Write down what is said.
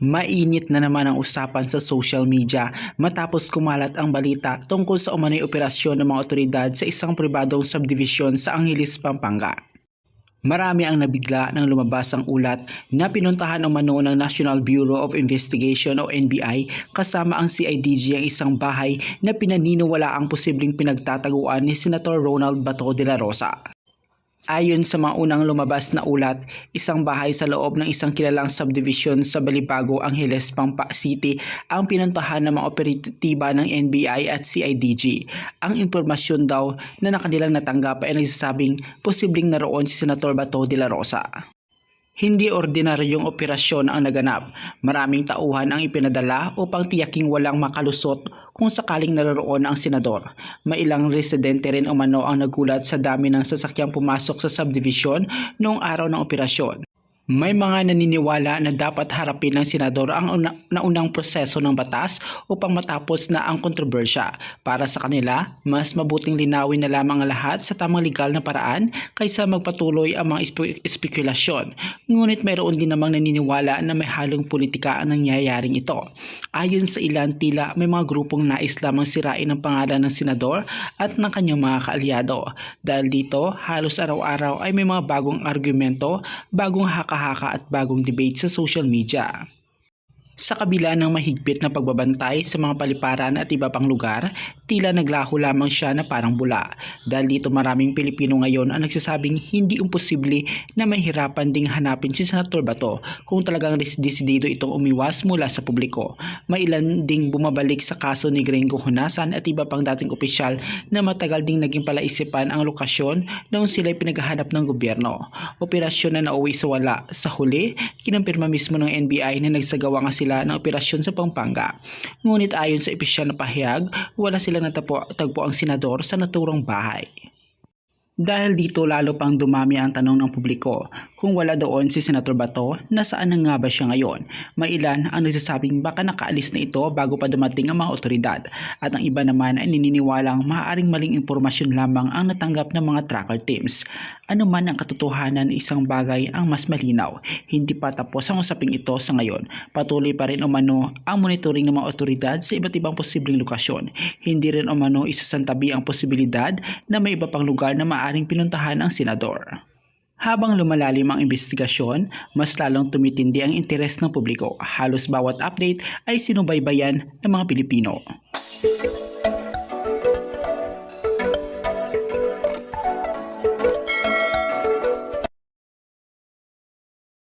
Mainit na naman ang usapan sa social media matapos kumalat ang balita tungkol sa umano'y operasyon ng mga otoridad sa isang pribadong subdivision sa Angeles, Pampanga. Marami ang nabigla nang lumabas ang ulat na pinuntahan umano ng National Bureau of Investigation o NBI kasama ang CIDG ang isang bahay na pinaniniwala ang posibleng pinagtataguan ni Senator Ronald Bato de la Rosa. Ayon sa mga unang lumabas na ulat, isang bahay sa loob ng isang kilalang subdivision sa Balibago, Angeles, Pampanga City ang pinuntahan ng mga operatiba ng NBI at CIDG. Ang impormasyon daw na nakanilang natanggap ay nagsasabing posibleng naroon si Senator Bato de la Rosa. Hindi ordinaryong operasyon ang naganap. Maraming tauhan ang ipinadala upang tiyaking walang makalusot kung sakaling naroon ang senador. Mailang residente rin umano ang nagulat sa dami ng sasakyang pumasok sa subdivision noong araw ng operasyon. May mga naniniwala na dapat harapin ng senador ang naunang proseso ng batas upang matapos na ang kontrobersya. Para sa kanila, mas mabuting linawin na lamang ang lahat sa tamang legal na paraan kaysa magpatuloy ang mga espekulasyon. Ngunit mayroon din namang naniniwala na may halong politika ang nangyayaring ito. Ayon sa ilan, tila may mga grupong nais lamang sirain ang pangalan ng senador at ng kanyang mga kaalyado. Dahil dito, halos araw-araw ay may mga bagong argumento, bagong haka at bagong debate sa social media. Sa kabila ng mahigpit na pagbabantay sa mga paliparan at iba pang lugar, tila naglaho lamang siya na parang bula. Dahil dito maraming Pilipino ngayon ang nagsasabing hindi imposible na mahirapan ding hanapin si Senator Bato kung talagang desidido itong umiwas mula sa publiko. May ilan ding bumabalik sa kaso ni Gringo Honasan at iba pang dating opisyal na matagal ding naging palaisipan ang lokasyon noong sila'y pinaghahanap ng gobyerno. Operasyon na nauwi sa wala. Sa huli, kinampirma mismo ng NBI na nagsagawa nga sila ng operasyon sa Pampanga. Ngunit ayon sa opisyal na pahayag, wala silang natagpo ang senador sa naturang bahay. Dahil dito lalo pang dumami ang tanong ng publiko, kung wala doon si Senator Bato, nasaan na nga ba siya ngayon? May ilan ang nagsasabing baka nakaalis na ito bago pa dumating ang mga otoridad, at ang iba naman ay naniniwalang maaaring maling impormasyon lamang ang natanggap ng mga tracker teams. Ano man ang katotohanan ng isang bagay ang mas malinaw, hindi pa tapos ang usaping ito sa ngayon. Patuloy pa rin umano ang monitoring ng mga otoridad sa iba't ibang posibleng lokasyon. Hindi rin umano isasantabi ang posibilidad na may iba pang lugar na maaaring pinuntahan ang senador. Habang lumalalim ang investigasyon, mas lalong tumitindi ang interes ng publiko. Halos bawat update ay sinubaybayan ng mga Pilipino.